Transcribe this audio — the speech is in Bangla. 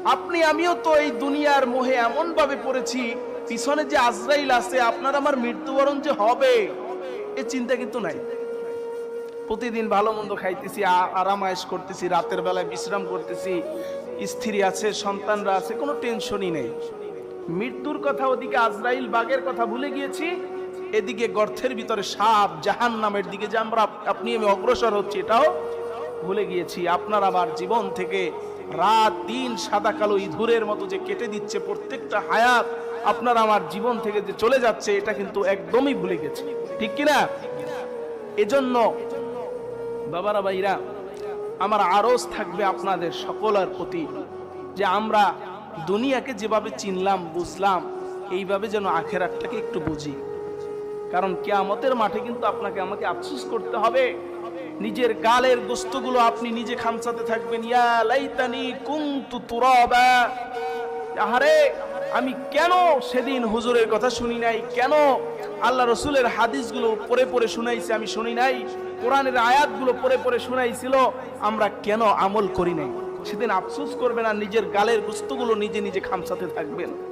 আপনি আমিও তো এই দুনিয়ার মোহে এমন ভাবে পড়েছি, পিছনে যে আজরাইল আছে, আপনার আমার মৃত্যুবরণ যে হবে এ চিন্তা কিন্তু নাই। প্রতিদিন ভালো মন্দ খাইতেছি, আরাম আয়েশ করতেছি, রাতের বেলায় বিশ্রাম করতেছি, স্ত্রী আছে, সন্তানরা আছে, কোনো টেনশনই নেই। মৃত্যুর কথা, ওদিকে আজরাইল বাগের কথা ভুলে গিয়েছি, এদিকে গর্তের ভিতরে সাপ জাহান্নামের দিকে যে আমরা আপনি আমি অগ্রসর হচ্ছি এটাও ভুলে গিয়েছি। আপনার আবার জীবন থেকে রাত দিন সাদা কালো ইঁদুরের মতো যে কেটে দিচ্ছে প্রত্যেকটা হায়াত, আপনার আমার জীবন থেকে যে চলে যাচ্ছে, এটা কিন্তু একদমই ভুলে গেছে, ঠিক কিনা? এজন্য বাবারা ভাইরা, আমার আরজ থাকবে আপনাদের সকলের প্রতি যে আমরা দুনিয়াকে যেভাবে চিনলাম বুঝলাম, এইভাবে যেন আখেরাতটাকে একটু বুঝি। কারণ কিয়ামতের মাঠে কিন্তু আপনাকে আমাকে আফসোস করতে হবে। নিজের গালের গোস্তগুলো আপনি নিজে খামচাতে থাকবেন। ইয়া লাইতানি কুনতু তুরাবা, আহারে আমি কেন সেদিন হুজুরের কথা শুনি নাই, কেন আল্লাহ রসুলের হাদিসগুলো পড়ে পড়ে শুনাইছে আমি শুনি নাই, কোরআনের আয়াতগুলো পড়ে পড়ে শুনাইছিল আমরা কেন আমল করি নাই। সেদিন আফসোস করবেন আর নিজের গালের গোস্তগুলো নিজে নিজে খামচাতে থাকবেন।